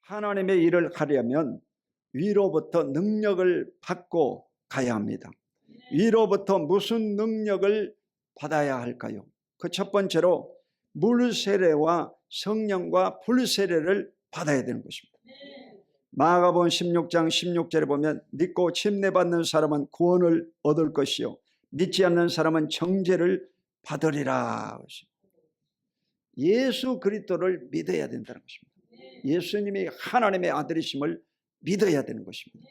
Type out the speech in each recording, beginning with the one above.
하나님의 일을 하려면 위로부터 능력을 받고 가야 합니다. 위로부터 무슨 능력을 받아야 할까요? 그 첫 번째로 물 세례와 성령과 불 세례를 받아야 되는 것입니다. 마가복음 16장 16절에 보면 믿고 침례받는 사람은 구원을 얻을 것이요 믿지 않는 사람은 정죄를 받으리라. 예수 그리스도를 믿어야 된다는 것입니다. 예수님이 하나님의 아들이심을 믿어야 되는 것입니다.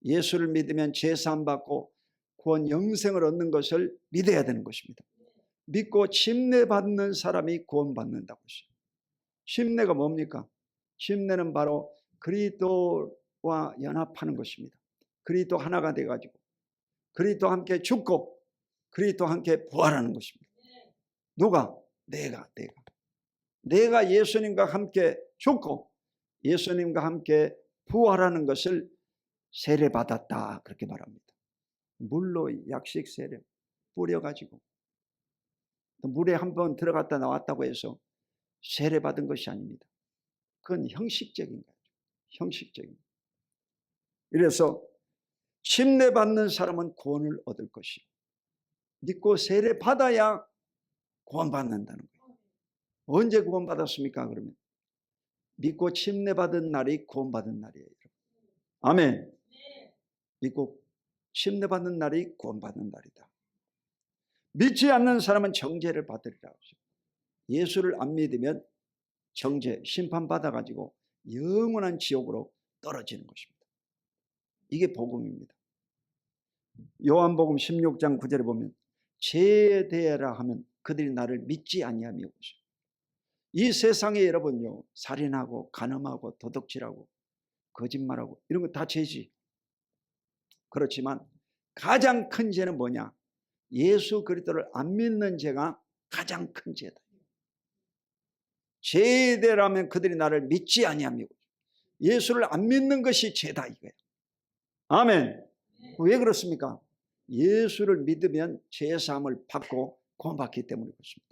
예수를 믿으면 제사함 받고 구원 영생을 얻는 것을 믿어야 되는 것입니다. 믿고 침례받는 사람이 구원받는다고 했어요. 침례가 뭡니까? 침례는 바로 그리스도와 연합하는 것입니다. 그리스도 하나가 돼가지고 그리스도와 함께 죽고 그리스도와 함께 부활하는 것입니다. 누가? 내가 예수님과 함께 죽고 예수님과 함께 부활하는 것을 세례받았다, 그렇게 말합니다. 물로 약식 세례 뿌려가지고 물에 한번 들어갔다 나왔다고 해서 세례받은 것이 아닙니다. 그건 형식적인 거죠. 형식적인. 그래서 침례받는 사람은 구원을 얻을 것이요 믿고 세례받아야 구원받는다는 거예요. 언제 구원받았습니까? 그러면 믿고 침례받은 날이 구원받은 날이에요. 아멘. 믿고 침례받는 날이 구원받는 날이다. 믿지 않는 사람은 정죄를 받으리라. 예수를 안 믿으면 정죄, 심판받아가지고 영원한 지옥으로 떨어지는 것입니다. 이게 복음입니다. 요한복음 16장 9절에 보면 죄에 대하라 하면 그들이 나를 믿지 아니하며. 이 세상에 여러분요, 살인하고 간음하고 도둑질하고 거짓말하고 이런 거 다 죄지. 그렇지만 가장 큰 죄는 뭐냐? 예수 그리스도를 안 믿는 죄가 가장 큰 죄다. 죄에 대하면 그들이 나를 믿지 아니하며. 예수를 안 믿는 것이 죄다 이거예요. 아멘. 왜 그렇습니까? 예수를 믿으면 죄사함을 받고 구원받기 때문에 그렇습니다.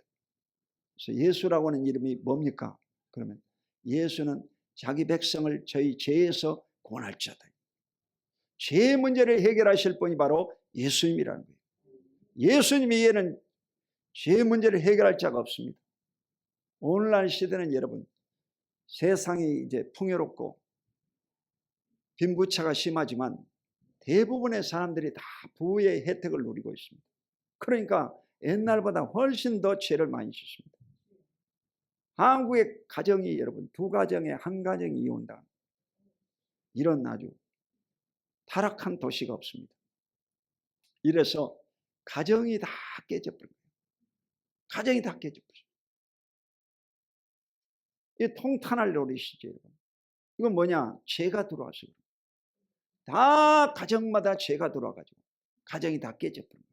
그래서 예수라고 하는 이름이 뭡니까? 그러면 예수는 자기 백성을 저희 죄에서 구원할 자다. 죄 문제를 해결하실 분이 바로 예수님이라는 거예요. 예수님 이외에는 죄 문제를 해결할 자가 없습니다. 오늘날 시대는 여러분 세상이 이제 풍요롭고 빈부차가 심하지만 대부분의 사람들이 다 부의 혜택을 누리고 있습니다. 그러니까 옛날보다 훨씬 더 죄를 많이 짓습니다. 한국의 가정이 여러분 두 가정에 한 가정이 이혼다. 이런 아주 타락한 도시가 없습니다. 이래서 가정이 다 깨져버려요. 가정이 다 깨져버려요. 이 통탄할 노릇이죠, 여러분. 이건 뭐냐? 죄가 들어와서 다 가정마다 죄가 들어와가지고 가정이 다 깨져버려요.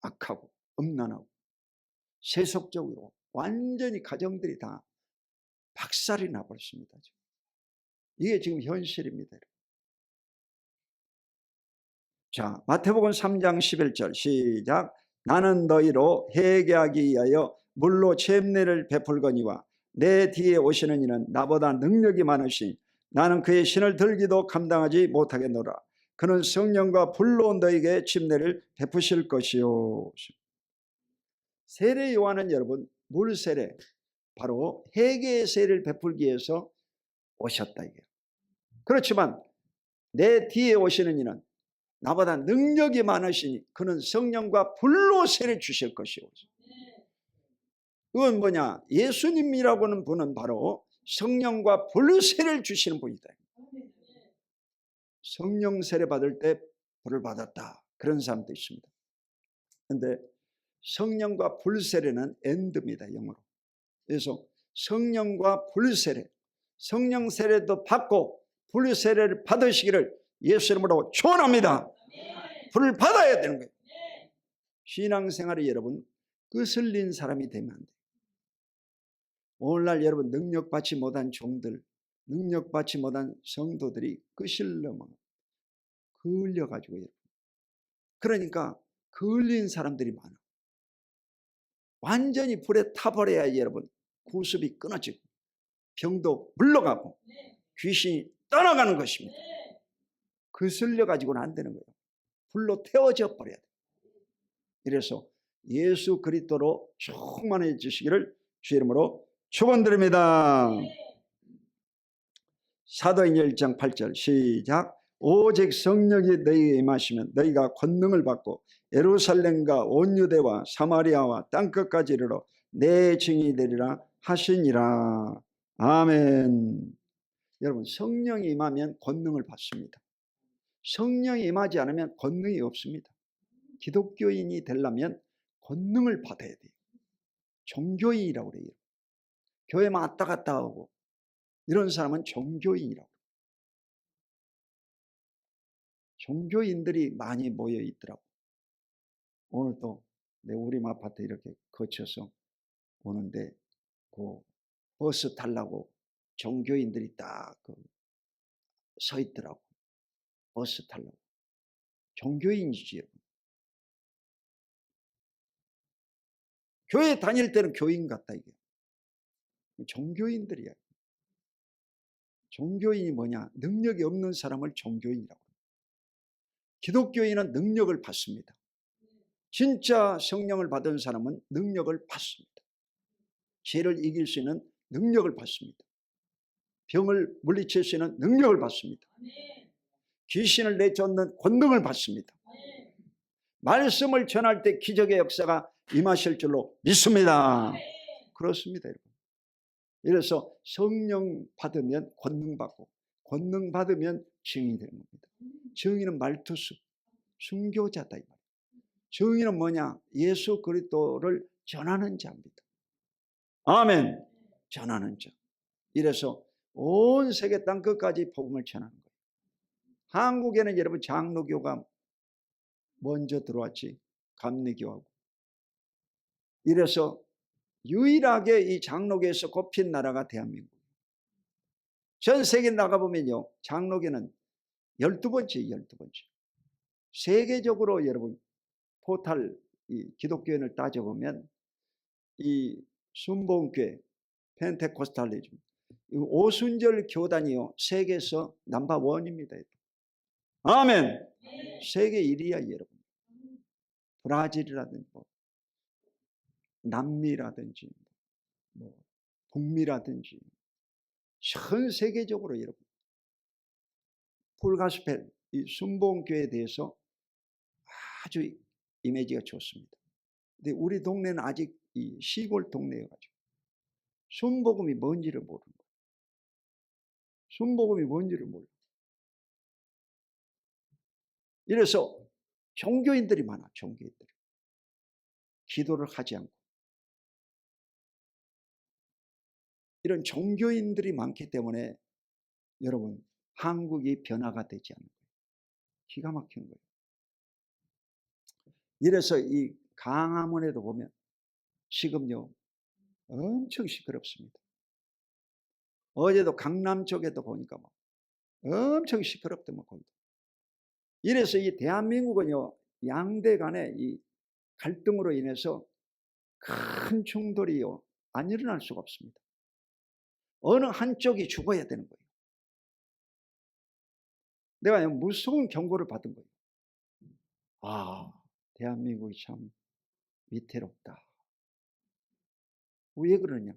악하고 음란하고 세속적으로 완전히 가정들이 다 박살이 나버렸습니다. 이게 지금 현실입니다. 자, 마태복음 3장 11절 시작. 나는 너희로 회개하기 위하여 물로 침례를 베풀거니와 내 뒤에 오시는 이는 나보다 능력이 많으시니 나는 그의 신을 들기도 감당하지 못하겠노라. 그는 성령과 불로 너희에게 침례를 베푸실 것이요. 세례 요한은 여러분 물 세례, 바로 회개의 세례를 베풀기 위해서 오셨다 이게. 그렇지만 내 뒤에 오시는 이는 나보다 능력이 많으시니 그는 성령과 불로 세례 주실 것이오. 그건 뭐냐? 예수님이라고 하는 분은 바로 성령과 불 세례를 주시는 분이다. 성령 세례 받을 때 불을 받았다, 그런 사람도 있습니다. 그런데 성령과 불 세례는 엔드입니다, 영어로. 그래서 성령과 불 세례, 성령 세례도 받고 불 세례를 받으시기를 예수 이름으로 축원합니다. 불을 받아야 되는 거예요. 신앙생활이 여러분 끄슬린 사람이 되면 안 돼요. 오늘날 여러분 능력받지 못한 종들, 능력받지 못한 성도들이 끄실러만 걸려가지고 여러분, 그러니까 걸린 사람들이 많아. 완전히 불에 타버려야 여러분 구습이 끊어지고 병도 물러가고 귀신이 떠나가는 것입니다. 거슬려 가지고는 안 되는 거예요. 불로 태워져 버려야 돼요. 이래서 예수 그리스도로 충만해지시기를 주 이름으로 축원드립니다. 사도행전 1장 8절 시작. 오직 성령이 너희에게 임하시면 너희가 권능을 받고 예루살렘과 온 유대와 사마리아와 땅끝까지 이르러 내 증인이 되리라 하시니라. 아멘. 여러분, 성령이 임하면 권능을 받습니다. 성령이 임하지 않으면 권능이 없습니다. 기독교인이 되려면 권능을 받아야 돼요. 종교인이라고 그래요. 교회만 왔다 갔다 하고 이런 사람은 종교인이라고. 종교인들이 많이 모여 있더라고. 오늘도 내 우리 아파트 이렇게 거쳐서 오는데 그 버스 타려고 종교인들이 딱 서 있더라고. 버스 타려고. 종교인이지. 교회 다닐 때는 교인 같다 이게. 종교인들이야. 종교인이 뭐냐? 능력이 없는 사람을 종교인이라고. 기독교인은 능력을 받습니다. 진짜 성령을 받은 사람은 능력을 받습니다. 죄를 이길 수 있는 능력을 받습니다. 병을 물리칠 수 있는 능력을 받습니다. 귀신을 내쫓는 권능을 받습니다. 말씀을 전할 때 기적의 역사가 임하실 줄로 믿습니다. 그렇습니다, 여러분. 이래서 성령 받으면 권능 받고 권능 받으면 증인이 되는 겁니다. 증인은 말투수, 순교자다 이 말이에요. 증인은 뭐냐? 예수 그리스도를 전하는 자입니다. 아멘. 전하는 자. 이래서 온 세계 땅끝까지 복음을 전하는 거예요. 한국에는 여러분 장로교가 먼저 들어왔지. 감리교하고. 이래서 유일하게 이 장로교에서 꼽힌 나라가 대한민국. 전 세계 나가보면요, 장로교는 12번째, 12번째. 세계적으로 여러분 토탈 이 기독교인을 따져보면 이 순복음교회, 펜테코스탈리즘, 오순절 교단이요 세계에서 넘버원입니다. 아멘. 세계 1위야 여러분. 브라질이라든지 뭐 남미라든지 뭐 북미라든지 전 세계적으로 여러분 풀가스펠 이 순복음교회에 대해서 아주 이미지가 좋습니다. 근데 우리 동네는 아직 이 시골 동네여가지고 순복음이 뭔지를 모르는 거예요. 순복음이 뭔지를 몰라. 이래서 종교인들이 많아. 종교인들이 기도를 하지 않고 이런 종교인들이 많기 때문에 여러분 한국이 변화가 되지 않는 거예요. 기가 막힌 거예요. 이래서 이 강화문에도 보면 지금요 엄청 시끄럽습니다. 어제도 강남 쪽에도 보니까 막 엄청 시끄럽더만 거기도. 이래서 이 대한민국은요 양대 간의 이 갈등으로 인해서 큰 충돌이요 안 일어날 수가 없습니다. 어느 한쪽이 죽어야 되는 거예요. 내가 무서운 경고를 받은 거예요. 아, 대한민국이 참 위태롭다. 왜 그러냐?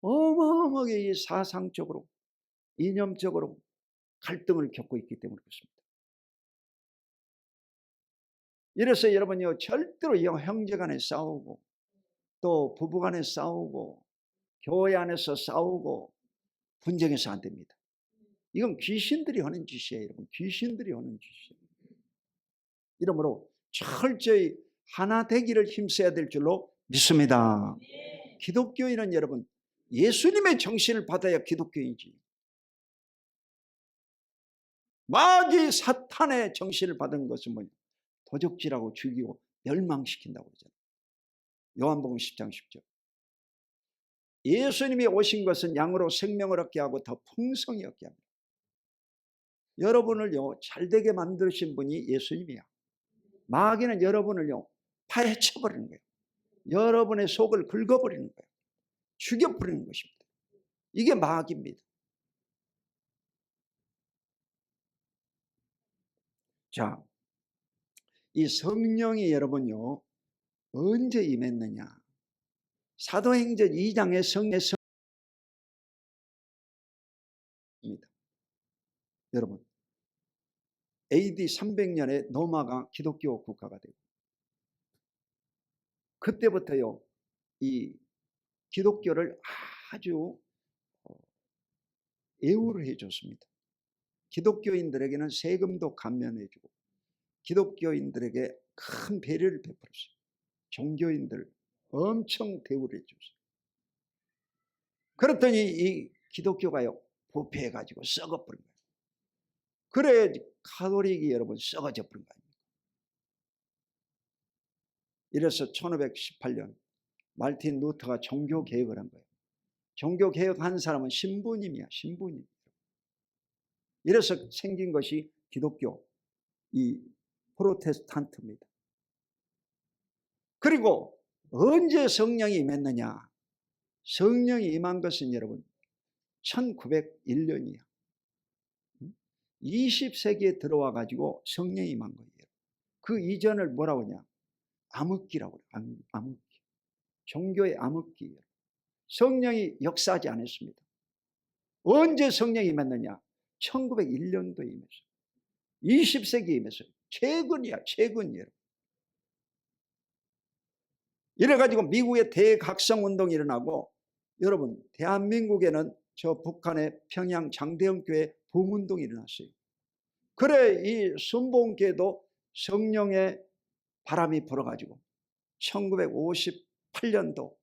어마어마하게 사상적으로 이념적으로 갈등을 겪고 있기 때문에 그렇습니다. 이래서 여러분요 절대로 형제 간에 싸우고 또 부부 간에 싸우고 교회 안에서 싸우고 분쟁해서 안 됩니다. 이건 귀신들이 하는 짓이에요. 여러분. 귀신들이 하는 짓이에요. 이러므로 철저히 하나 되기를 힘써야 될 줄로 믿습니다. 기독교인은 여러분 예수님의 정신을 받아야 기독교인이지. 마귀 사탄의 정신을 받은 것은 뭐냐? 도적질하고 죽이고 멸망시킨다고 그러잖아요. 요한복음 10장 10절. 예수님이 오신 것은 양으로 생명을 얻게 하고 더 풍성히 얻게 합니다. 여러분을요 잘되게 만드신 분이 예수님이야. 마귀는 여러분을요 파헤쳐버리는 거예요. 여러분의 속을 긁어버리는 거예요. 죽여버리는 것입니다. 이게 마귀입니다. 자, 이 성령이 여러분요 언제 임했느냐? 사도행전 2장의 성령입니다. 여러분, AD 300년에 로마가 기독교 국가가 되고, 그때부터요 이 기독교를 아주 애우를 해줬습니다. 기독교인들에게는 세금도 감면해주고 기독교인들에게 큰 배려를 베풀었어요. 종교인들 엄청 대우를 해줬어요. 그랬더니 이 기독교가요 부패해가지고 썩어버린 거예요. 그래 가톨릭이 여러분 썩어져 버린 거 아닙니까? 이래서 1518년 말틴 루터가 종교개혁을 한 거예요. 종교개혁한 사람은 신부님이야, 신부님. 이래서 생긴 것이 기독교, 이 프로테스탄트입니다. 그리고 언제 성령이 임했느냐? 성령이 임한 것은 여러분 1901년이야. 20세기에 들어와 가지고 성령이 임한 거예요. 그 이전을 뭐라고 하냐? 암흑기라고 그래요. 암흑기. 종교의 암흑기. 성령이 역사하지 않았습니다. 언제 성령이 임했느냐? 1901년도에 임했어요. 20세기에 임했어요. 최근이야, 최근이에요. 이래가지고 미국의 대각성운동이 일어나고, 여러분 대한민국에는 저 북한의 평양 장대영교회 부흥운동이 일어났어요. 그래 이 순복음교회도 성령의 바람이 불어가지고 1958년도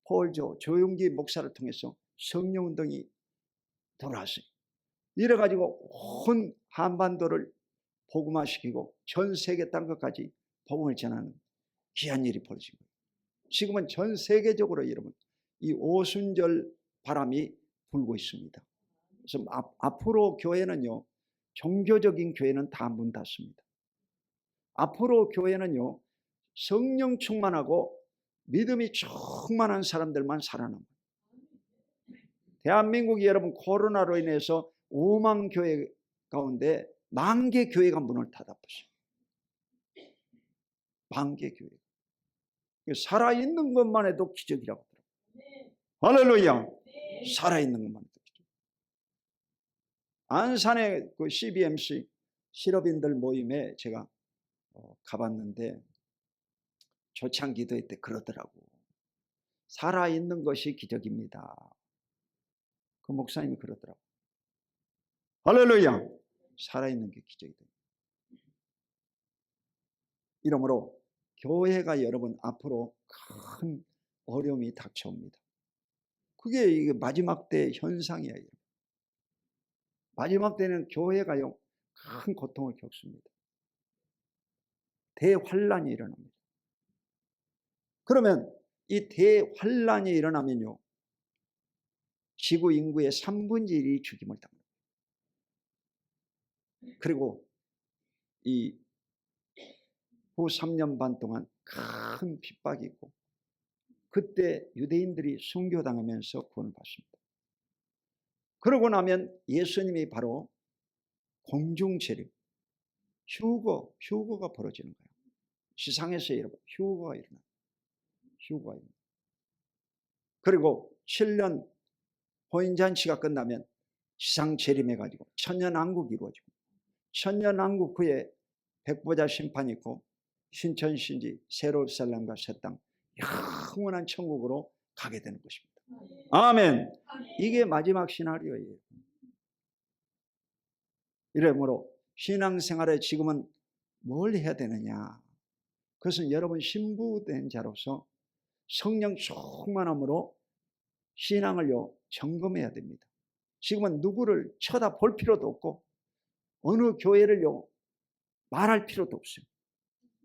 폴조 조용기 목사를 통해서 성령운동이 돌아왔어요. 이래가지고 온 한반도를 복음화시키고 전 세계 땅끝까지 복음을 전하는 귀한 일이 벌어진 거예요. 지금은 전 세계적으로 여러분 이 오순절 바람이 불고 있습니다. 그래서 앞으로 교회는요 종교적인 교회는 다 문 닫습니다. 앞으로 교회는요 성령 충만하고 믿음이 충만한 사람들만 살아납니다. 대한민국이 여러분 코로나로 인해서 5만 교회 가운데 10,000개 교회가 문을 닫아버렸어요. 10,000개 교회. 살아있는 것만 해도 기적이라고 하더라고요. 할렐루야. 살아있는 것만 해도 기적. 안산의 그 CBMC 실업인들 모임에 제가 가봤는데 초창 기도회 때 그러더라고. 살아있는 것이 기적입니다. 그 목사님이 그러더라고. 할렐루야. 살아있는 게 기적이다. 이러므로 교회가 여러분 앞으로 큰 어려움이 닥쳐옵니다. 그게 이게 마지막 때 현상이에요. 마지막 때는 교회가요 큰 고통을 겪습니다. 대환란이 일어납니다. 그러면 이 대환란이 일어나면요 지구 인구의 1/3 1이 죽임을 당합니다. 그리고 이 후 3년 반 동안 큰 핍박이 있고 그때 유대인들이 순교당하면서 구원을 받습니다. 그러고 나면 예수님이 바로 공중재림, 휴거가 벌어지는 거예요. 지상에서 여러분 휴거가 일어나요. 휴거가 일어나요. 그리고 7년 호인잔치가 끝나면 지상재림해가지고 천년왕국이 이루어지고 천년왕국 후에 백보자 심판이 있고 신천신지 새로살렘과 새 땅 영원한 천국으로 가게 되는 것입니다. 아멘. 이게 마지막 시나리오예요. 이러므로 신앙생활에 지금은 뭘 해야 되느냐? 그것은 여러분 신부된 자로서 성령 충만함으로 신앙을요 점검해야 됩니다. 지금은 누구를 쳐다볼 필요도 없고 어느 교회를요 말할 필요도 없어요.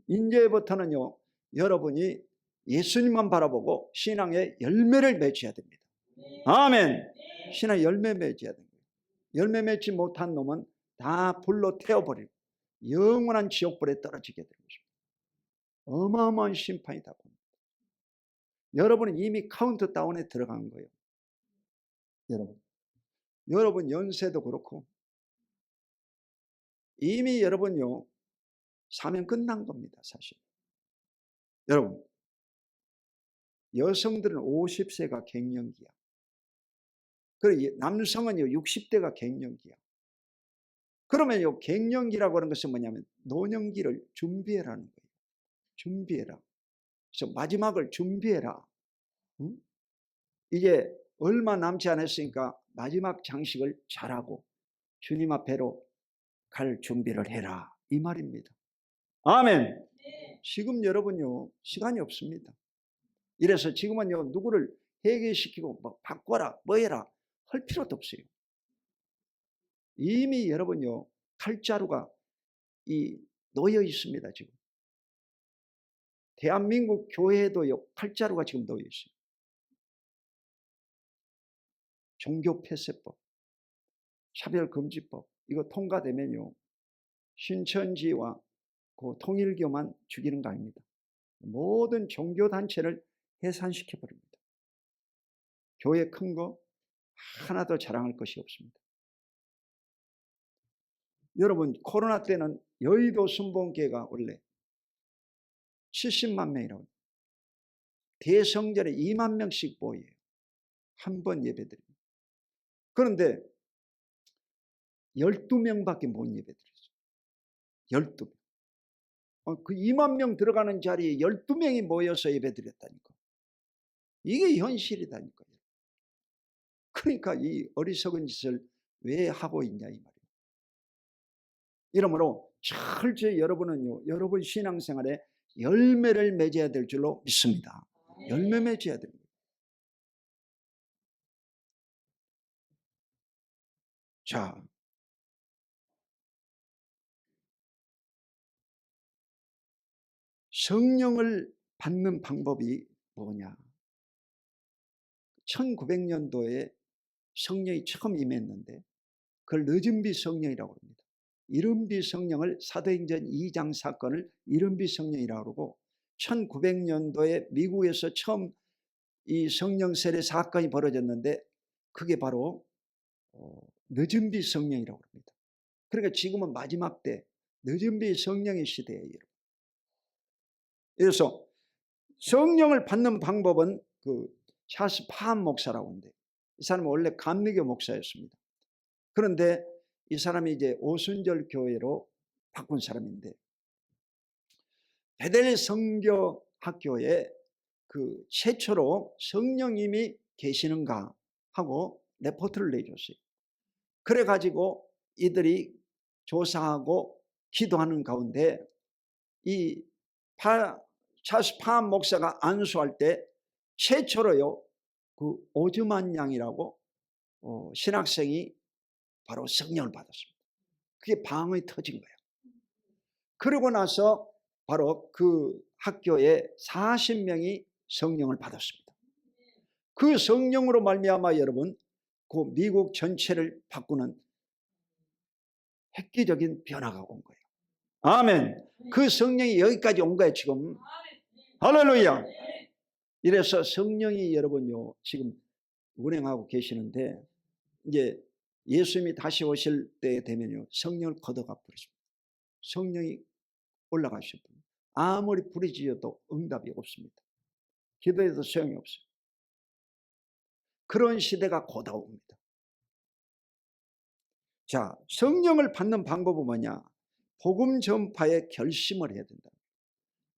이제부터는요 여러분이 예수님만 바라보고 신앙의 열매를 맺어야 됩니다. 아멘. 신앙의 열매 맺어야 됩니다. 열매 맺지 못한 놈은 다 불로 태워버리고 영원한 지옥불에 떨어지게 되는 것입니다. 어마어마한 심판이 다 옵니다. 여러분은 이미 카운트다운에 들어간 거예요. 여러분 연세도 그렇고 이미 여러분요 사명 끝난 겁니다. 사실 여러분 여성들은 50세가 갱년기야. 그리고 남성은요 60대가 갱년기야. 그러면요 갱년기라고 하는 것은 뭐냐면 노년기를 준비해라는 거예요. 준비해라. 그래서 마지막을 준비해라. 응? 이제 얼마 남지 않았으니까 마지막 장식을 잘하고 주님 앞에로 갈 준비를 해라 이 말입니다. 아멘. 지금 여러분요 시간이 없습니다. 이래서 지금은요 누구를 회개시키고 뭐 바꿔라 뭐 해라 할 필요도 없어요. 이미 여러분요 칼자루가 놓여 있습니다. 지금 대한민국 교회에도요 칼자루가 지금 놓여 있어요. 종교폐쇄법, 차별금지법 이거 통과되면요 신천지와 그 통일교만 죽이는 거 아닙니다. 모든 종교단체를 해산시켜 버립니다. 교회 큰 거 하나도 자랑할 것이 없습니다. 여러분 코로나 때는 여의도 순복음교회가 원래 70만 명이라고 합니다. 대성전에 2만 명씩 모여요. 한 번 예배드립니다. 그런데 12명밖에 못 예배드렸어요. 12명. 그 2만 명 들어가는 자리에 12명이 모여서 예배드렸다니까. 이게 현실이다니까요. 그러니까 이 어리석은 짓을 왜 하고 있냐 이 말이에요. 이러므로 철저히 여러분은요 여러분 신앙생활에 열매를 맺어야 될 줄로 믿습니다. 열매 맺어야 됩니다. 자, 성령을 받는 방법이 뭐냐? 1900년도에 성령이 처음 임했는데 그걸 늦은비 성령이라고 합니다. 이른비 성령을 사도행전 2장 사건을 이른비 성령이라고 그러고 1900년도에 미국에서 처음 이 성령 세례 사건이 벌어졌는데 그게 바로 늦은비 성령이라고 합니다. 그러니까 지금은 마지막 때 늦은비 성령의 시대예요. 그래서 성령을 받는 방법은 그 찰스 파한 목사라고 하는데 이 사람은 원래 감리교 목사였습니다. 그런데 이 사람이 이제 오순절 교회로 바꾼 사람인데 베델 성교 학교에 그 최초로 성령님이 계시는가 하고 레포트를 내줬어요. 그래가지고 이들이 조사하고 기도하는 가운데 이 찰스 파한 목사가 안수할 때 최초로요 그 오즈만 양이라고 신학생이 바로 성령을 받았습니다. 그게 방언이 터진 거예요. 그러고 나서 바로 그 학교에 40명이 성령을 받았습니다. 그 성령으로 말미암아 여러분 그 미국 전체를 바꾸는 획기적인 변화가 온 거예요. 아멘. 그 성령이 여기까지 온 거예요 지금. 할렐루야. 이래서 성령이 여러분요 지금 운행하고 계시는데 이제 예수님이 다시 오실 때 되면요 성령을 걷어가 버리십니다. 성령이 올라가십니다. 아무리 부르짖어도 응답이 없습니다. 기도해도 소용이 없어요. 그런 시대가 곧 옵니다. 자, 성령을 받는 방법은 뭐냐? 복음 전파에 결심을 해야 된다.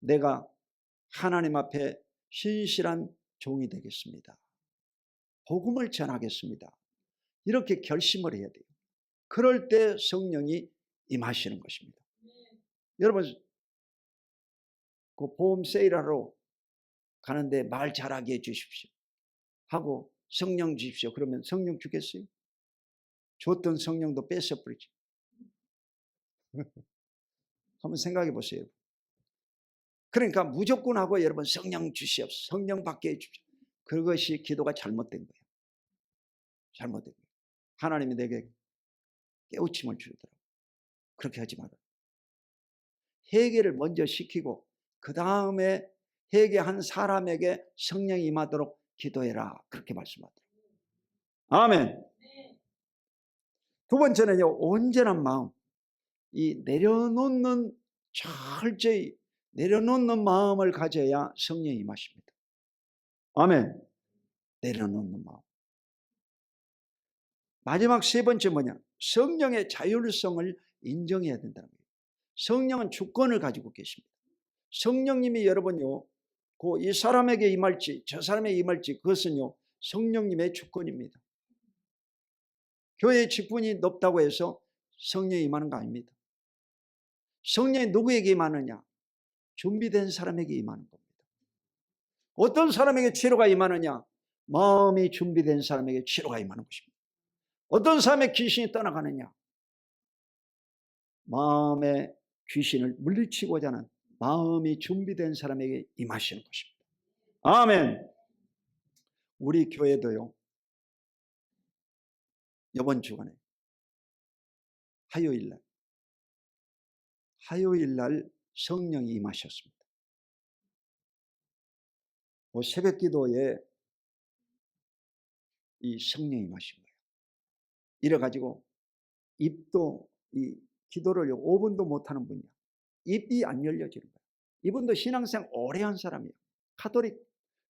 내가 하나님 앞에 신실한 종이 되겠습니다. 복음을 전하겠습니다. 이렇게 결심을 해야 돼요. 그럴 때 성령이 임하시는 것입니다. 여러분 그 보험 세일하러 가는데 말 잘하게 해주십시오 하고 성령 주십시오. 그러면 성령 주겠어요? 줬던 성령도 뺏어버리죠. 한번 생각해 보세요. 그러니까 무조건 하고 여러분 성령 주시옵소서, 성령 받게 해주십시오. 그것이 기도가 잘못된 거예요. 잘못된 거예요. 하나님이 내게 깨우침을 주더라고요. 그렇게 하지 마라. 회개를 먼저 시키고 그 다음에 회개한 사람에게 성령이 임하도록 기도해라. 그렇게 말씀하더라고요. 아멘. 두 번째는요, 온전한 마음. 이 내려놓는, 철저히 내려놓는 마음을 가져야 성령이 임하십니다. 아멘. 내려놓는 마음. 마지막 세 번째 뭐냐? 성령의 자율성을 인정해야 된다는 거예요. 성령은 주권을 가지고 계십니다. 성령님이 여러분요, 이 사람에게 임할지 저 사람에게 임할지 그것은요, 성령님의 주권입니다. 교회의 직분이 높다고 해서 성령이 임하는 거 아닙니다. 성령이 누구에게 임하느냐? 준비된 사람에게 임하는 겁니다. 어떤 사람에게 치료가 임하느냐? 마음이 준비된 사람에게 치료가 임하는 것입니다. 어떤 사람의 귀신이 떠나가느냐? 마음의 귀신을 물리치고자 하는 마음이 준비된 사람에게 임하시는 것입니다. 아멘. 우리 교회도요, 이번 주간에 화요일 날 성령이 임하셨습니다. 새벽 기도에 이 성령이 임하신 거예요. 이래가지고 입도, 이 기도를 5분도 못하는 분이야. 입이 안 열려지는 거예요. 이분도 신앙생활 오래 한 사람이에요. 카톨릭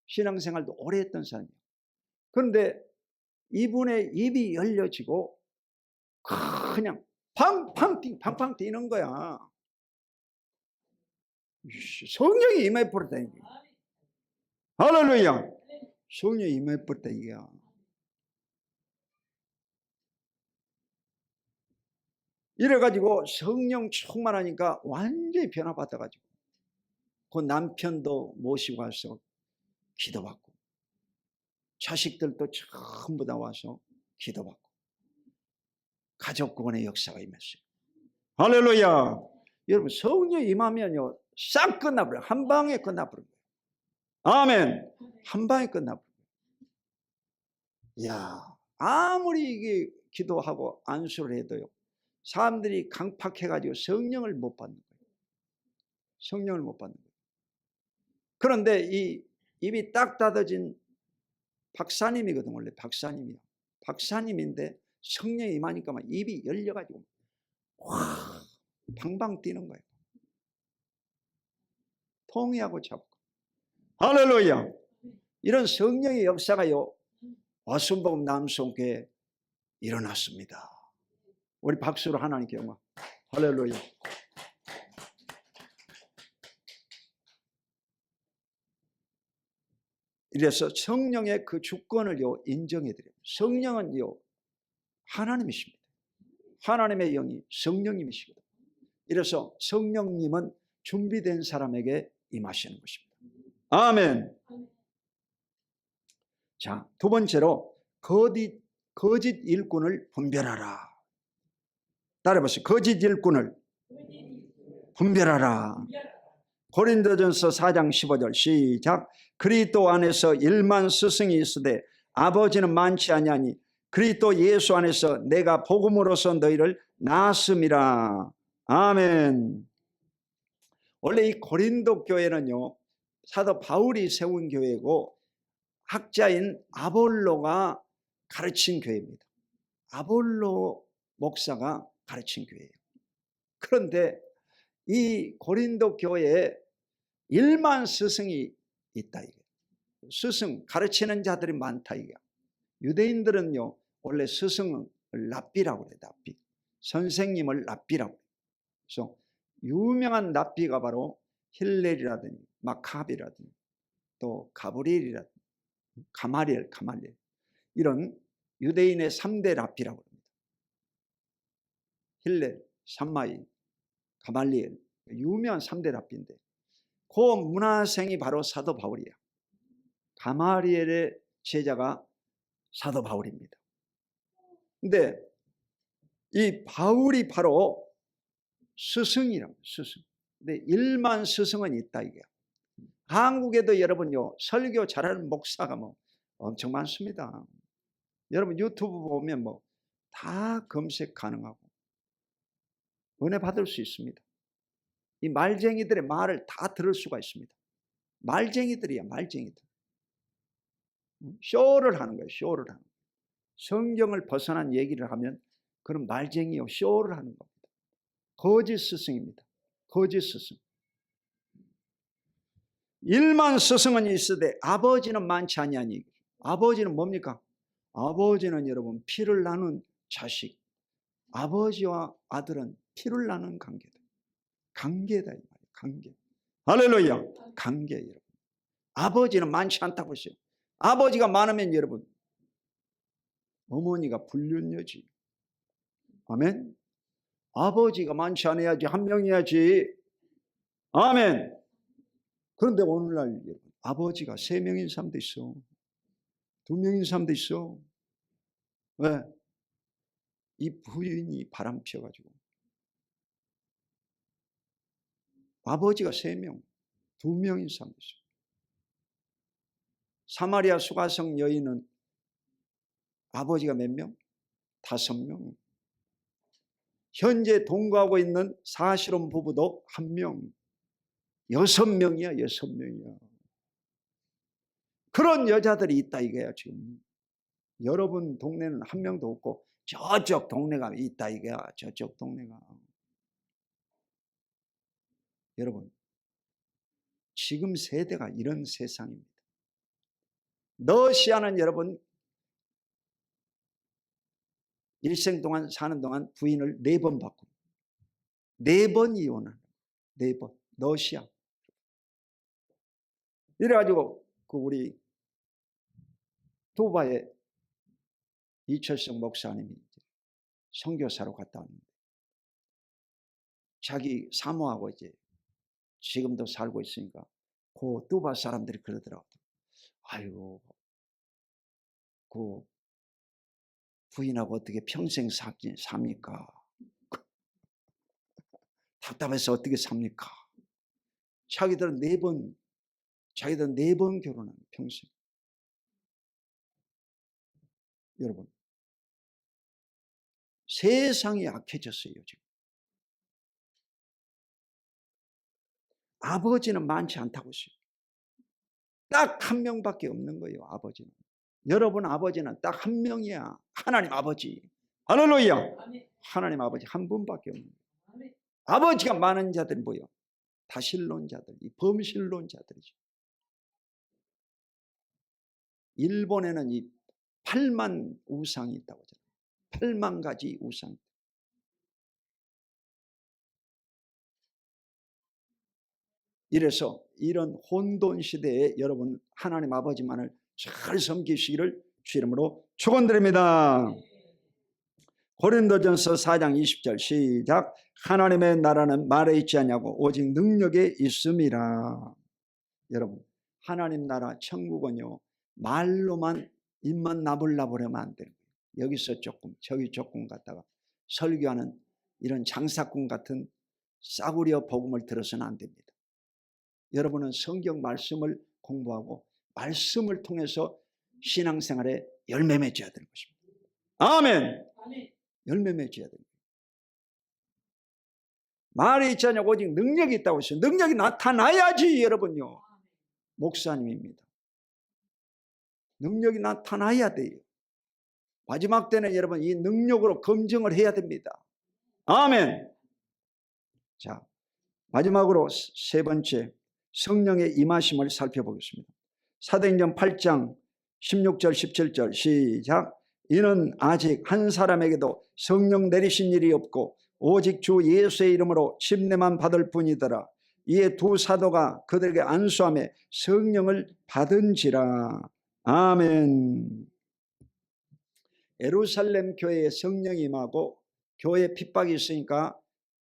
신앙생활도 오래 했던 사람이에요. 그런데 이분의 입이 열려지고 그냥 팡팡 뛰는 거야. 성령이 임해버렸다 이게. 할렐루야. 성령이 임해버렸다 이게야. 이래가지고 성령 충만하니까 완전히 변화받아가지고 그 남편도 모시고 와서 기도받고 자식들도 전부 다 와서 기도받고 가족 구원의 역사가 임했어요. 할렐루야. 여러분, 성령이 임하면요 싹 끝나버려요. 한 방에 끝나버려요. 아멘. 한 방에 끝나버려요. 이야, 아무리 이게 기도하고 안수를 해도요, 사람들이 강팍해가지고 성령을 못 받는 거예요. 성령을 못 받는 거예요. 그런데 이 입이 딱 닫아진 박사님이거든. 원래 박사님이야. 박사님인데 성령이 임하니까 막 입이 열려가지고 와 방방 뛰는 거예요. 통회하고 잡고. 할렐루야. 이런 성령의 역사가요 와순복음 남성교회에 일어났습니다. 우리 박수로 하나님께 영광. 할렐루야. 이래서 성령의 그 주권을요 인정해 드려요. 성령은요 하나님이십니다. 하나님의 영이 성령님이시거든요. 이래서 성령님은 준비된 사람에게 임하시는 것입니다. 아멘. 자, 두 번째로 거짓 일꾼을 분별하라. 따라해보세요. 거짓 일꾼을 분별하라. 고린도전서 4장 15절 시작. 그리스도 안에서 1만 스승이 있으되 아버지는 많지 아니하니 그리스도 예수 안에서 내가 복음으로써 너희를 낳았음이라. 아멘. 원래 이 고린도 교회는요 사도 바울이 세운 교회고 학자인 아볼로가 가르친 교회입니다. 아볼로 목사가 가르친 교회예요. 그런데 이 고린도 교회에 1만 스승이 있다 이게. 스승 가르치는 자들이 많다 이게. 유대인들은요 원래 스승을 랍비라고 그래요. 랍비. 선생님을 랍비라고 그래요. 그래서 유명한 랍비가 바로 힐렐이라든지 마카비라든지 또 가브리엘이라든지 가말리엘 이런 유대인의 3대 랍비라고 합니다. 힐렐, 삼마이, 가말리엘 유명한 3대 랍비인데 그 문화생이 바로 사도 바울이야. 가말리엘의 제자가 사도 바울입니다. 근데 이 바울이 바로 스승이라고 스승. 근데 1만 스승은 있다 이게. 한국에도 여러분요 설교 잘하는 목사가 뭐 엄청 많습니다. 여러분 유튜브 보면 뭐 다 검색 가능하고 은혜 받을 수 있습니다. 이 말쟁이들의 말을 다 들을 수가 있습니다. 말쟁이들이야 말쟁이들. 쇼를 하는 거예요. 쇼를 하는 거예요. 성경을 벗어난 얘기를 하면 그런 말쟁이요, 쇼를 하는 겁니다. 거짓 스승입니다. 거짓 스승. 일만 스승은 있으되 아버지는 많지 아니하니. 아버지는 뭡니까? 아버지는 여러분 피를 나눈 자식. 아버지와 아들은 피를 나눈 관계다. 관계다 이 말이에요. 관계. 할렐루야. 관계 여러분. 아버지는 많지 않다고 했어요. 아버지가 많으면 여러분 어머니가 불륜녀지. 아멘. 아버지가 많지 않아야지 한 명이야지. 아멘. 그런데 오늘날 여러분 아버지가 3명인 사람도 있어. 2명인 사람도 있어. 왜? 이 부인이 바람 피워가지고. 아버지가 3명, 2명인 사람도 있어. 사마리아 수가성 여인은 아버지가 몇 명? 5명. 현재 동거하고 있는 사실혼 부부도 1명. 6명이야, 6명이야. 그런 여자들이 있다 이거야 지금. 여러분 동네는 1명도 없고 저쪽 동네가 있다 이거야. 저쪽 동네가. 여러분 지금 세대가 이런 세상입니다. 러시아는 여러분 일생 동안 사는 동안 부인을 4번 바꾸고 4번 이혼하는 4번. 러시아. 이래가지고 그 우리 두바에 이철성 목사님이 선교사로 갔다 왔는데 자기 사모하고 이제 지금도 살고 있으니까 그 두바 사람들이 그러더라고요. 아이고 그 부인하고 어떻게 평생 삽니까? 답답해서 어떻게 삽니까? 자기들은 4번 결혼한 평생. 여러분 세상이 약해졌어요 지금. 아버지는 많지 않다고 했어요. 딱 1명밖에 없는 거예요. 아버지는. 여러분 아버지는 딱 1명이야. 하나님 아버지. 할렐루야. 하나님 아버지 한 분밖에 없는 거예요. 아버지가 많은 자들이 뭐예요? 다신론자들, 이 범신론자들이죠. 일본에는 이 8만 우상이 있다고 하잖아요. 8만 가지 우상. 이래서 이런 혼돈 시대에 여러분 하나님 아버지만을 잘 섬기시기를 주 이름으로 축원드립니다. 고린도전서 4장 20절 시작. 하나님의 나라는 말에 있지 않냐고 오직 능력에 있음이라. 여러분 하나님 나라 천국은요 말로만 입만 나불나불하면 안 되는 거예요. 여기서 조금 저기 조금 갔다가 설교하는 이런 장사꾼 같은 싸구려 복음을 들어서는 안 됩니다. 여러분은 성경 말씀을 공부하고 말씀을 통해서 신앙생활에 열매 맺어야 되는 것입니다. 아멘. 열매 맺어야 됩니다. 말이 있지 않냐고 오직 능력이 있다고 했어요. 능력이 나타나야지 여러분요. 목사님입니다. 능력이 나타나야 돼요. 마지막 때는 여러분 이 능력으로 검증을 해야 됩니다. 아멘. 자, 마지막으로 3번째 성령의 임하심을 살펴보겠습니다. 사도행전 8장 16절 17절 시작. 이는 아직 한 사람에게도 성령 내리신 일이 없고 오직 주 예수의 이름으로 침례만 받을 뿐이더라. 이에 2 사도가 그들에게 안수하며 성령을 받은지라. 아멘. 예루살렘 교회에 성령이 임하고 교회 핍박이 있으니까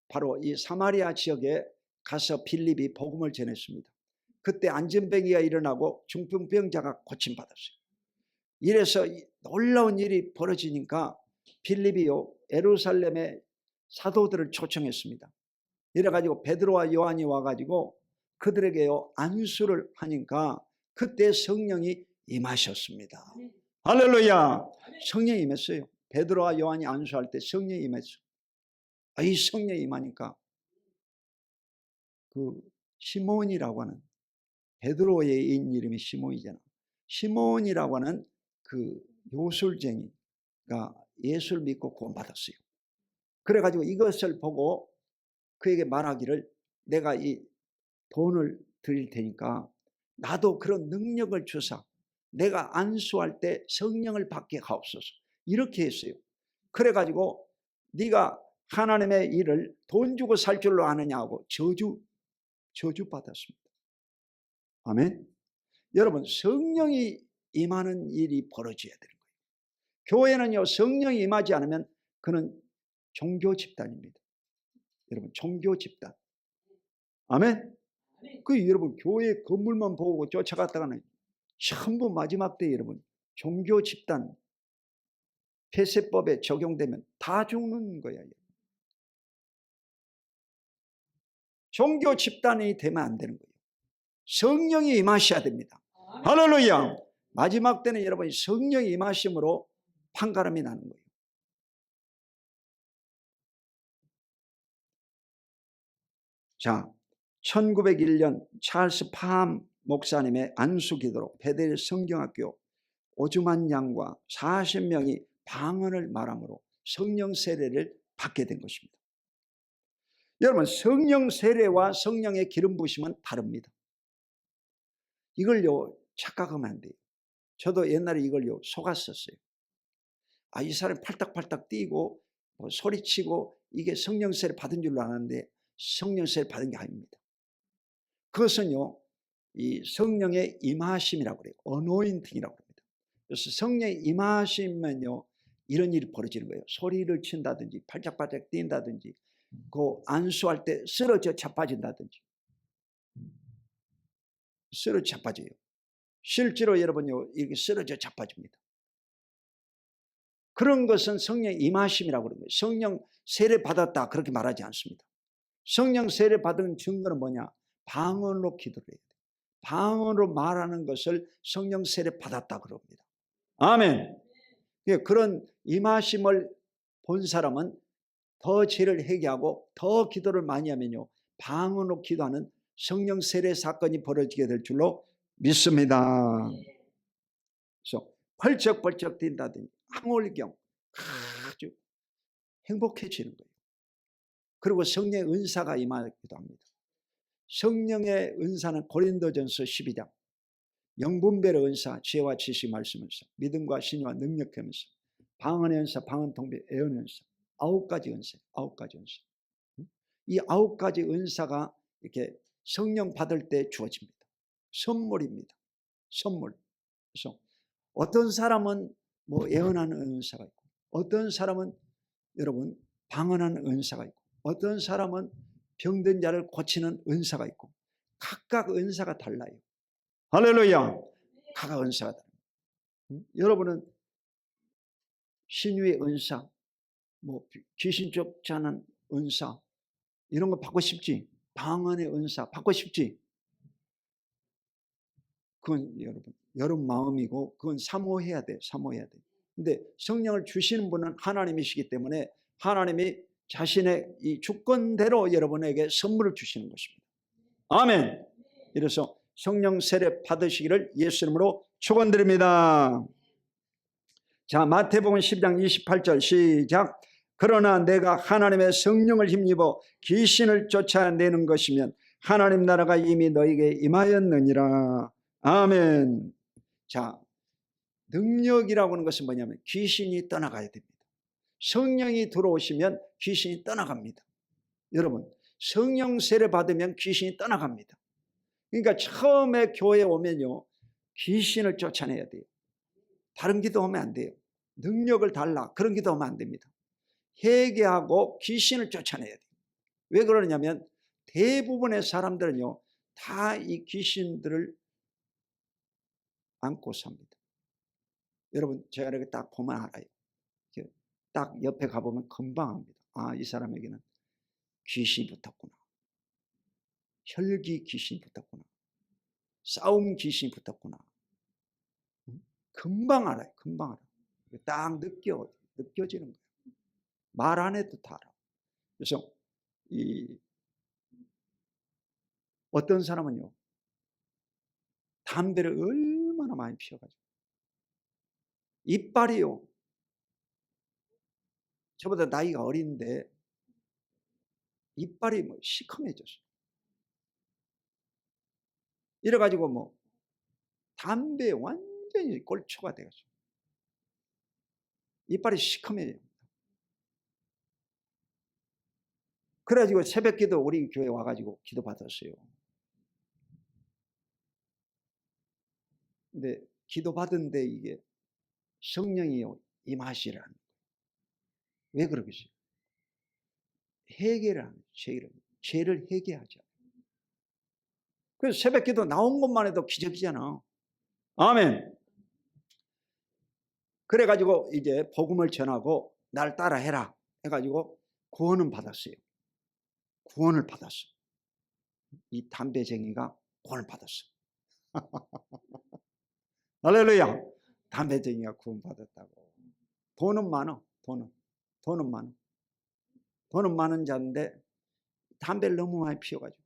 바로 이 사마리아 지역에 가서 빌립이 복음을 전했습니다. 그때 안전병이가 일어나고 중풍병자가 고침받았어요. 이래서 놀라운 일이 벌어지니까 빌립이요 예루살렘에 사도들을 초청했습니다. 이래가지고 베드로와 요한이 와가지고 그들에게요 안수를 하니까 그때 성령이 임하셨습니다. 할렐루야. 성령이 임했어요. 베드로와 요한이 안수할 때 성령이 임했어요. 이 성령이 임하니까 그 시몬이라고 하는 베드로의 이름이 시몬이잖아. 시몬이라고 하는 그 요술쟁이 예수를 믿고 구원받았어요. 그래가지고 이것을 보고 그에게 말하기를 내가 이 돈을 드릴 테니까 나도 그런 능력을 주사 내가 안수할 때 성령을 받게 하옵소서. 이렇게 했어요. 그래가지고 네가 하나님의 일을 돈 주고 살 줄로 아느냐고 저주 받았습니다. 아멘. 여러분, 성령이 임하는 일이 벌어져야 되는 거예요. 교회는요, 성령이 임하지 않으면 그는 종교 집단입니다. 여러분, 종교 집단. 아멘. 여러분, 교회 건물만 보고 쫓아갔다가는 전부 마지막 때 여러분 종교 집단 폐쇄법에 적용되면 다 죽는 거야. 종교 집단이 되면 안 되는 거예요. 성령이 임하셔야 됩니다. 할렐루야. 마지막 때는 여러분 성령이 임하심으로 판가름이 나는 거예요. 자, 1901년 찰스 팜 목사님의 안수기도로 베델 성경학교 오주만 양과 40명이 방언을 말함으로 성령 세례를 받게 된 것입니다. 여러분, 성령 세례와 성령의 기름 부으심은 다릅니다. 이걸요 착각하면 안 돼요. 저도 옛날에 이걸요 속았었어요. 이 사람이 팔딱팔딱 뛰고 소리치고 이게 성령 세례 받은 줄로 아는데 성령 세례 받은 게 아닙니다. 그것은요 이 성령의 임하심이라고 그래요. 어노인팅이라고 합니다. 그래서 성령의 임하시면요 이런 일이 벌어지는 거예요. 소리를 친다든지 팔짝팔짝 뛴다든지 그 안수할 때 쓰러져 자빠진다든지 쓰러져 자빠져요. 실제로 여러분요 이렇게 쓰러져 자빠집니다. 그런 것은 성령 임하심이라고 그러는 거예요. 성령 세례 받았다 그렇게 말하지 않습니다. 성령 세례 받은 증거는 뭐냐? 방언으로 기도를 해야 돼요. 방언으로 말하는 것을 성령 세례 받았다 그럽니다. 아멘. 그런 임하심을 본 사람은 더 죄를 회개하고 더 기도를 많이 하면요 방언으로 기도하는 성령 세례 사건이 벌어지게 될 줄로 믿습니다. 그래서 펄쩍펄쩍 뛴다든지 항월경 아주 행복해지는 거예요. 그리고 성령의 은사가 임하기도 합니다. 성령의 은사는 고린도전서 12장 영분별의 은사, 지혜와 지식 말씀은사, 믿음과 신의와 능력하면서 방언의 은사, 방언 통비, 예언의 은사, 9가지 은사, 9가지 은사. 이 9가지 은사가 이렇게 성령 받을 때 주어집니다. 선물입니다. 선물. 그래서 어떤 사람은 예언하는 은사가 있고, 어떤 사람은 여러분 방언하는 은사가 있고, 어떤 사람은 병든 자를 고치는 은사가 있고, 각각 은사가 달라요. 할렐루야. 각각 은사가 달라요. 여러분은 신유의 은사, 귀신 쫓아내는 은사 이런 거 받고 싶지? 방언의 은사 받고 싶지? 그건 여러분 마음이고 그건 사모해야 돼. 사모해야 돼. 근데 성령을 주시는 분은 하나님이시기 때문에 하나님이 자신의 이 주권대로 여러분에게 선물을 주시는 것입니다. 아멘. 이래서 성령 세례 받으시기를 예수 이름으로 축원드립니다. 자, 마태복음 10장 28절 시작. 그러나 내가 하나님의 성령을 힘입어 귀신을 쫓아내는 것이면 하나님 나라가 이미 너에게 임하였느니라. 아멘. 자, 능력이라고 하는 것은 뭐냐면 귀신이 떠나가야 됩니다. 성령이 들어오시면 귀신이 떠나갑니다. 여러분, 성령 세례 받으면 귀신이 떠나갑니다. 그러니까 처음에 교회에 오면요 귀신을 쫓아내야 돼요. 다른 기도하면 안 돼요. 능력을 달라 그런 기도하면 안 됩니다. 회개하고 귀신을 쫓아내야 돼요. 왜 그러냐면 대부분의 사람들은요 다 이 귀신들을 안고 삽니다. 여러분 제가 이렇게 딱 보면 알아요. 딱 옆에 가보면 금방 압니다. 이 사람에게는 귀신이 붙었구나. 혈기 귀신이 붙었구나. 싸움 귀신이 붙었구나. 금방 알아요. 금방 알아요. 딱 느껴지는 거예요. 말 안 해도 다 알아. 그래서 어떤 사람은요 담배를 얼마나 많이 피워가지고 이빨이요 저보다 나이가 어린데 이빨이 뭐 시커매졌어요. 이래가지고 뭐 담배에 완전히 꼴초가 되었어요. 이빨이 시커매요. 그래가지고 새벽기도 우리 교회 와가지고 기도 받았어요. 근데 기도 받은데 이게 성령이 임하시라는 거예요. 왜 그러겠어요? 회개를 하는 죄를 회개하자. 그래서 새벽기도 나온 것만 해도 기적이잖아. 아멘. 그래가지고 이제 복음을 전하고 날 따라 해라 해가지고 구원은 받았어요. 구원을 받았어. 이 담배쟁이가 구원을 받았어. 할렐루야. 담배쟁이가 구원 받았다고. 돈은 많아. 돈은 많아. 돈은 많은 자인데 담배를 너무 많이 피워가지고.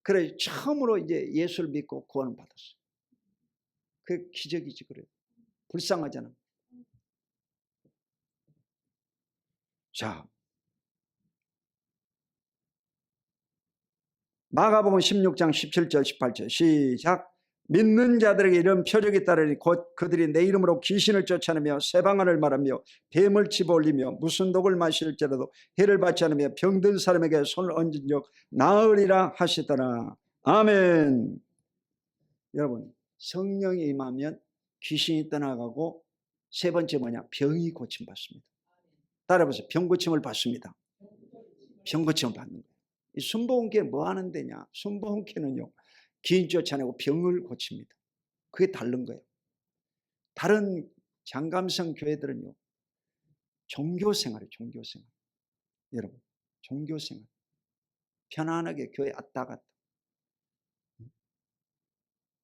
그래 처음으로 이제 예수를 믿고 구원을 받았어. 그게 기적이지. 그래. 불쌍하잖아. 자, 마가복음 16장 17절 18절 시작. 믿는 자들에게 이런 표적이 따르니 곧 그들이 내 이름으로 귀신을 쫓아내며 새 방언을 말하며 뱀을 집어올리며 무슨 독을 마실지라도 해를 받지 않으며 병든 사람에게 손을 얹은 적 나으리라 하시더라. 아멘. 여러분, 성령이 임하면 귀신이 떠나가고 세 번째 뭐냐? 병이 고침받습니다. 따라해보세요. 병 고침을 받습니다. 병 고침을 받는 거예요. 이 순복음교회 뭐 하는 데냐? 순복음교회는요, 귀인 쫓아내고 병을 고칩니다. 그게 다른 거예요. 다른 장감성 교회들은요, 종교생활이에요. 종교생활. 여러분, 종교생활. 편안하게 교회 왔다 갔다.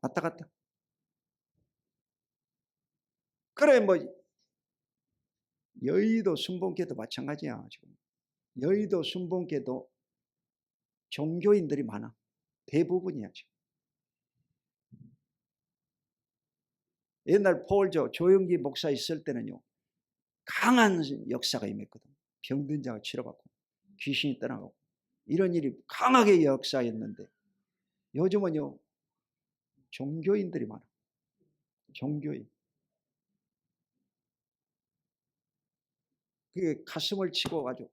왔다 갔다. 그래 뭐 여의도 순복음교회도 마찬가지야. 지금 여의도 순복음교회도 종교인들이 많아. 대부분이야 지금. 옛날 조영기 목사 있을 때는요, 강한 역사가 임했거든. 병든 자가 치료받고 귀신이 떠나가고 이런 일이 강하게 역사했는데 요즘은요, 종교인들이 많아. 종교인. 그게 가슴을 치고 가지고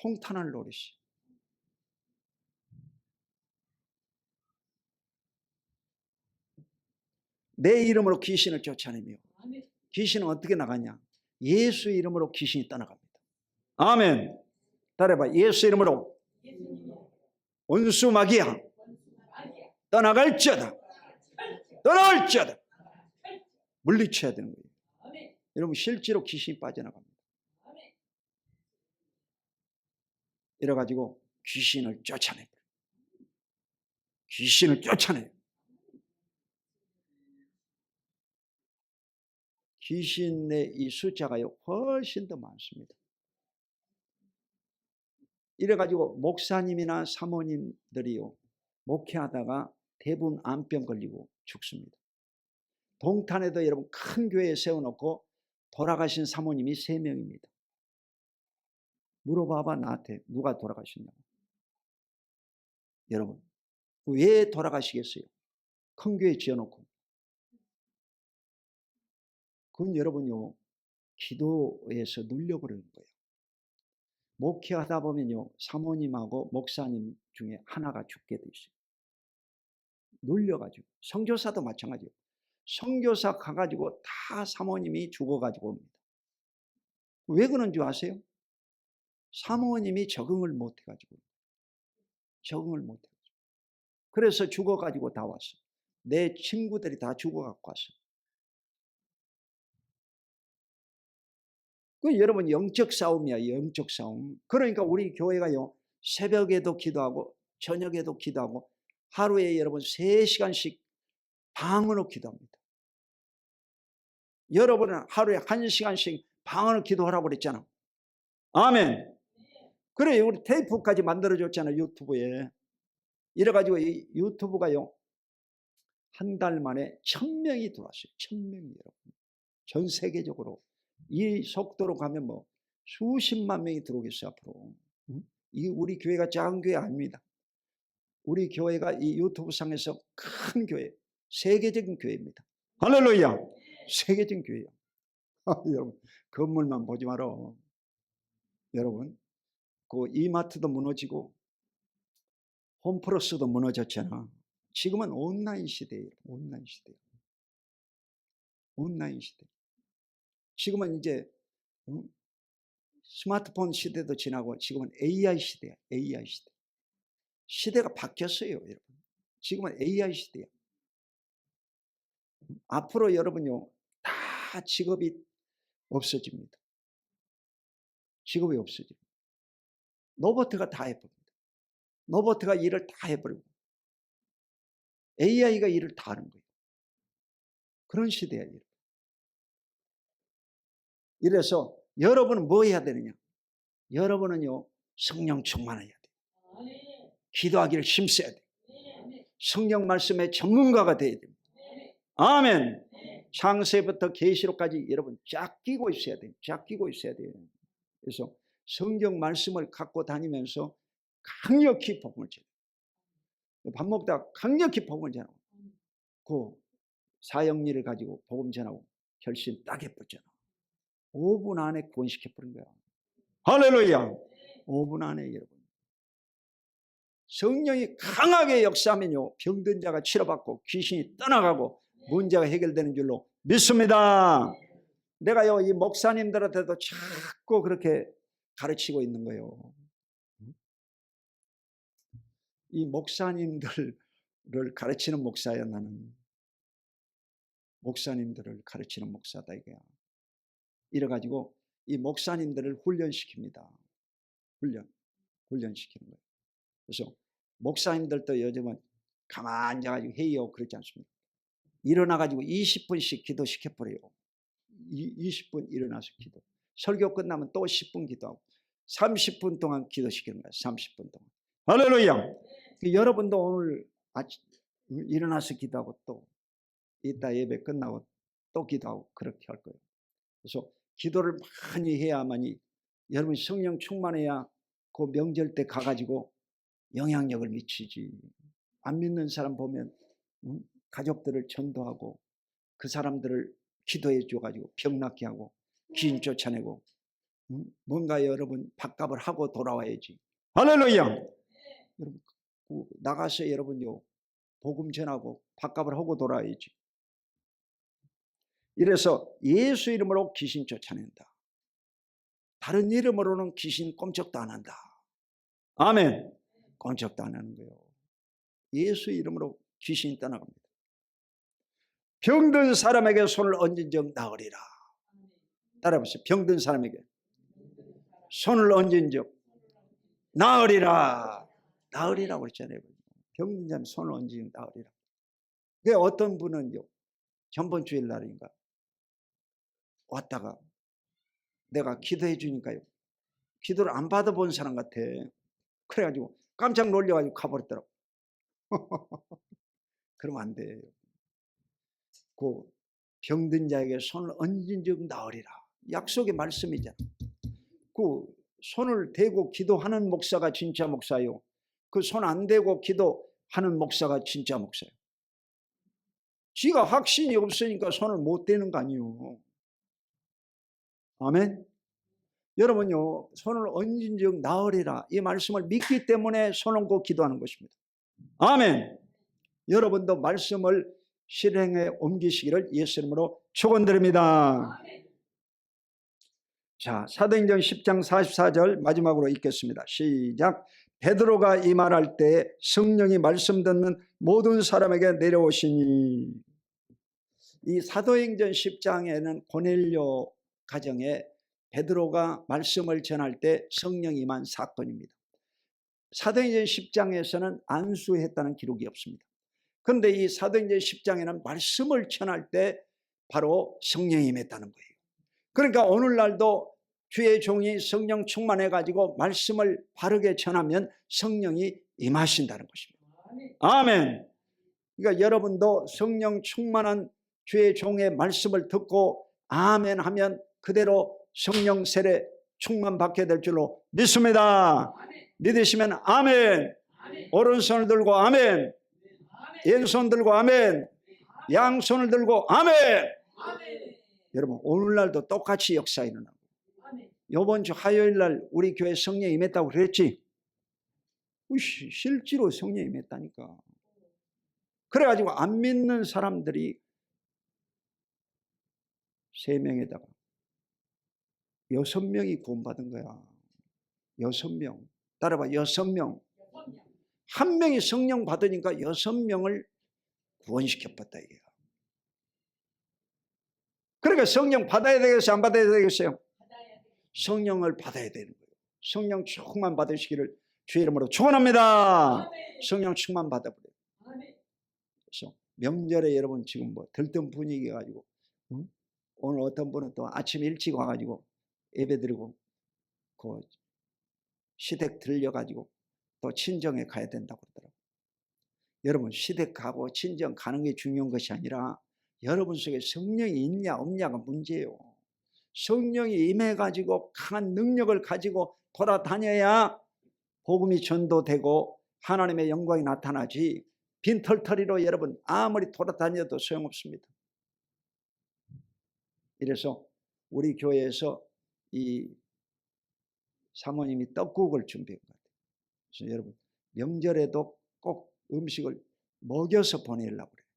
통탄할 노릇이. 내 이름으로 귀신을 쫓아내며. 귀신은 어떻게 나가냐? 예수 이름으로 귀신이 떠나갑니다. 아멘. 따라해봐. 예수 이름으로 원수 마귀야 떠나갈지어다. 떠나갈지어다. 물리쳐야 되는 거예요. 여러분 실제로 귀신이 빠져나갑니다. 이래가지고 귀신을 쫓아내요. 귀신을 쫓아내요. 귀신의 이 숫자가요 훨씬 더 많습니다. 이래가지고 목사님이나 사모님들이요 목회하다가 대부분 암병 걸리고 죽습니다. 동탄에도 여러분 큰 교회 세워놓고 돌아가신 사모님이 3명입니다. 물어봐봐 나한테 누가 돌아가셨냐고. 여러분 왜 돌아가시겠어요? 큰 교회 지어놓고. 그건 여러분요 기도에서 눌려버리는 거예요. 목회하다 보면요 사모님하고 목사님 중에 하나가 죽게 돼 있어요. 눌려가지고. 선교사도 마찬가지예요. 선교사 가가지고 다 사모님이 죽어가지고 옵니다. 왜 그런 줄 아세요? 사모님이 적응을 못해가지고. 적응을 못해가지고. 그래서 죽어가지고 다 왔어. 내 친구들이 다 죽어갖고 왔어. 그 여러분 영적 싸움이야. 영적 싸움. 그러니까 우리 교회가요 새벽에도 기도하고 저녁에도 기도하고 하루에 여러분 3시간씩 방언으로 기도합니다. 여러분은 하루에 1시간씩 방언을 기도하라고 그랬잖아. 아멘. 그래 우리 테이프까지 만들어줬잖아. 유튜브에. 이래가지고 이 유튜브가요 한 달 만에 1000명이 들어왔어요. 1000명이 여러분. 전 세계적으로 이 속도로 가면 뭐 수십만 명이 들어오겠어요 앞으로. 이 우리 교회가 작은 교회 아닙니다. 우리 교회가 이 유튜브 상에서 큰 교회, 세계적인 교회입니다. 할렐루야. 세계적인 교회예요. 여러분 건물만 보지 마라. 여러분 그 이마트도 무너지고 홈플러스도 무너졌잖아. 지금은 온라인 시대예요. 온라인 시대. 온라인 시대. 지금은 이제 스마트폰 시대도 지나고 지금은 AI 시대야. AI 시대. 시대가 바뀌었어요, 여러분. 지금은 AI 시대야. 앞으로 여러분요, 다 직업이 없어집니다. 직업이 없어집니다. 로봇가 다 해버립니다. 로봇가 일을 다 해버리고 AI가 일을 다 하는 거예요. 그런 시대야, 여러분. 이래서 여러분은 뭐 해야 되느냐? 여러분은요, 성령 충만해야 돼요. 기도하기를 힘써야 돼요. 성령 말씀의 전문가가 돼야 됩니다. 아멘. 창세부터 계시록까지 여러분 쫙 끼고 있어야 돼요. 쫙 끼고 있어야 돼요. 그래서 성경 말씀을 갖고 다니면서 강력히 복음을 전해요. 밥 먹다가 강력히 복음을 전하고 그 사형리를 가지고 복음 전하고 결심 딱 해버렸잖아. 5분 안에 구원시켜버린 거야. 할렐루야. 5분 안에 여러분. 성령이 강하게 역사하면요, 병든 자가 치료받고 귀신이 떠나가고 문제가 해결되는 줄로 믿습니다. 내가요, 이 목사님들한테도 자꾸 그렇게 가르치고 있는 거예요. 이 목사님들을 가르치는 목사야. 나는 목사님들을 가르치는 목사다 이거야. 이래가지고 이 목사님들을 훈련시킵니다. 훈련시키는 거예요. 그래서 목사님들도 요즘은 가만히 앉아가지고 회의하고 그러지 않습니다. 일어나가지고 20분씩 기도시켜버려요. 20분 일어나서 기도. 설교 끝나면 또 10분 기도하고 30분 동안 기도시키는 거예요. 30분 동안. 할렐루야. 여러분도 오늘 아침 일어나서 기도하고 또 이따 예배 끝나고 또 기도하고 그렇게 할 거예요. 그래서 기도를 많이 해야만이 여러분 성령 충만해야 그 명절 때 가가지고 영향력을 미치지. 안 믿는 사람 보면 가족들을 전도하고 그 사람들을 기도해 줘가지고 병 낫게 하고 귀신 쫓아내고 뭔가 여러분 밥값을 하고 돌아와야지. 할렐루야. 여러분 나가서 여러분요 복음 전하고 밥값을 하고 돌아와야지. 이래서 예수 이름으로 귀신 쫓아낸다. 다른 이름으로는 귀신 꼼짝도 안 한다. 아멘. 꼼짝도 안 하는 거예요. 예수 이름으로 귀신이 떠나갑니다. 병든 사람에게 손을 얹은 적 나으리라. 따라해보세요. 병든 사람에게 손을 얹은 적 나으리라. 나으리라고 그랬잖아요. 병든 사람에 손을 얹은 적 나으리라. 근데 어떤 분은요, 전번 주일 날인가 왔다가 내가 기도해 주니까요, 기도를 안 받아본 사람 같아. 그래가지고 깜짝 놀려가지고 가버렸더라고. 그러면 안 돼요. 그 병든 자에게 손을 얹은 적 나으리라. 약속의 말씀이잖아. 그 손을 대고 기도하는 목사가 진짜 목사요. 그 손 안 대고 기도하는 목사가 진짜 목사요. 지가 확신이 없으니까 손을 못 대는 거 아니에요. 아멘. 여러분요, 손을 얹은 적 나으리라. 이 말씀을 믿기 때문에 손 얹고 기도하는 것입니다. 아멘. 여러분도 말씀을 실행에 옮기시기를 예수 이름으로 축원드립니다. 자, 사도행전 10장 44절 마지막으로 읽겠습니다. 시작. 베드로가 이 말할 때 성령이 말씀 듣는 모든 사람에게 내려오시니. 이 사도행전 10장에는 고넬료 가정에 베드로가 말씀을 전할 때 성령이 임한 사건입니다. 사도행전 10장에서는 안수했다는 기록이 없습니다. 그런데 이 사도행전 10장에는 말씀을 전할 때 바로 성령이 임했다는 거예요. 그러니까 오늘날도 주의 종이 성령 충만해가지고 말씀을 바르게 전하면 성령이 임하신다는 것입니다. 아멘. 그러니까 여러분도 성령 충만한 주의 종의 말씀을 듣고 아멘 하면 그대로 성령 세례 충만받게 될 줄로 믿습니다. 믿으시면 아멘. 오른손을 들고 아멘. 왼손 들고 아멘. 양손을 들고 아멘. 여러분 오늘날도 똑같이 역사 일어나고, 이번 주 화요일날 우리 교회 성령 임했다고 그랬지? 실제로 성령 임했다니까. 그래가지고 안 믿는 사람들이 3명에다가 6명이 구원받은 거야. 6명. 따라봐, 6명. 한 명이 성령 받으니까 6명을 구원시켰다 이게요. 그러니까 성령 받아야 되겠어요? 안 받아야 되겠어요? 성령을 받아야 되는 거예요. 성령 충만 받으시기를 주의 이름으로 축원합니다. 성령 충만 받아버려요. 그래서 명절에 여러분 지금 뭐 들뜬 분위기 가지고, 오늘 어떤 분은 또 아침 일찍 와가지고 예배 드리고 그 시댁 들려가지고 또 친정에 가야 된다고 그러더라고요. 여러분 시댁 가고 친정 가는 게 중요한 것이 아니라 여러분 속에 성령이 있냐 없냐가 문제예요. 성령이 임해가지고 강한 능력을 가지고 돌아다녀야 복음이 전도되고 하나님의 영광이 나타나지, 빈털터리로 여러분 아무리 돌아다녀도 소용없습니다. 이래서 우리 교회에서 이 사모님이 떡국을 준비한 것 같아요. 그래서 여러분 명절에도 꼭 음식을 먹여서 보내려고 그래요.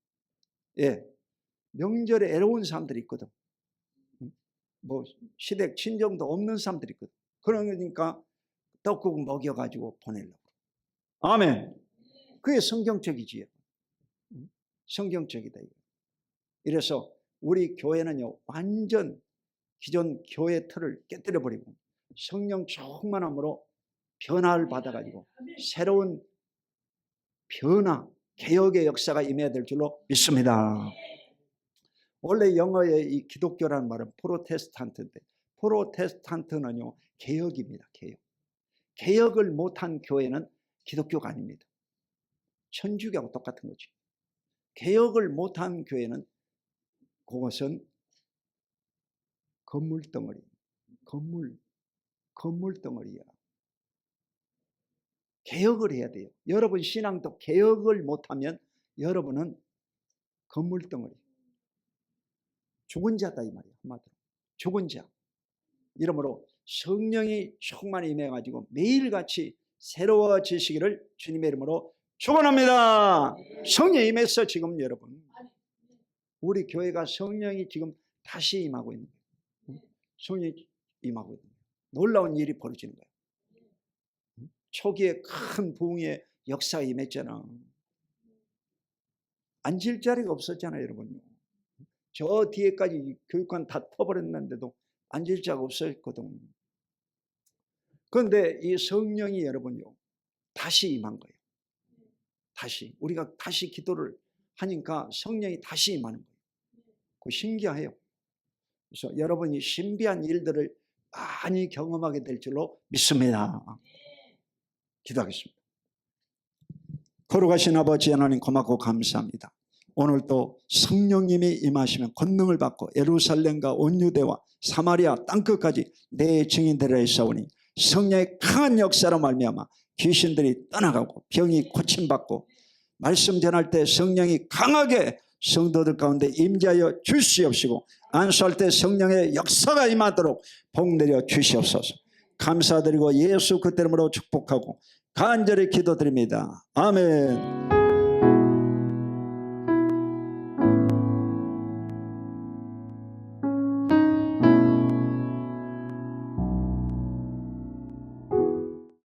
예, 명절에 애로운 사람들이 있거든. 뭐 시댁 친정도 없는 사람들이 있거든. 그러니까 떡국 먹여가지고 보내려고. 아멘. 그게 성경적이지요. 성경적이다. 이래서 우리 교회는요 완전 기존 교회 틀을 깨뜨려 버리고 성령 충만함으로 변화를 받아가지고 새로운 변화, 개혁의 역사가 임해야 될 줄로 믿습니다. 원래 영어의 이 기독교라는 말은 프로테스탄트인데, 프로테스탄트는요 개혁입니다. 개혁. 개혁을 못한 교회는 기독교가 아닙니다. 천주교하고 똑같은 거죠. 개혁을 못한 교회는 그것은 건물 덩어리, 건물 덩어리야. 개혁을 해야 돼요. 여러분 신앙도 개혁을 못하면 여러분은 건물 덩어리, 죽은 자다 이 말이야. 한마디로 죽은 자. 이러므로 성령이 충만히 임해가지고 매일같이 새로워지시기를 주님의 이름으로 축원합니다. 성령이 임했어. 지금 여러분 우리 교회가 성령이 지금 다시 임하고 있는 거예요. 성령이 임하고 있는 거예요. 놀라운 일이 벌어지는 거예요. 초기에 큰 부흥의 역사가 임했잖아. 앉을 자리가 없었잖아요, 여러분. 저 뒤에까지 교육관 다 터버렸는데도 앉을 자가 없었거든. 그런데 이 성령이 여러분요 다시 임한 거예요. 다시 우리가 다시 기도를 하니까 성령이 다시 임하는 거예요. 그거 신기해요. 그래서 여러분이 신비한 일들을 많이 경험하게 될 줄로 믿습니다. 기도하겠습니다. 거룩하신 아버지 하나님 고맙고 감사합니다. 오늘도 성령님이 임하시면 권능을 받고 예루살렘과 온 유대와 사마리아 땅끝까지 내 증인되라 했사오니 성령의 강한 역사로 말미암아 귀신들이 떠나가고 병이 고침받고 말씀 전할 때 성령이 강하게 성도들 가운데 임재하여 주시옵시고 안수할 때 성령의 역사가 임하도록 복 내려 주시옵소서. 감사드리고 예수 그 이름으로 축복하고 간절히 기도드립니다. 아멘.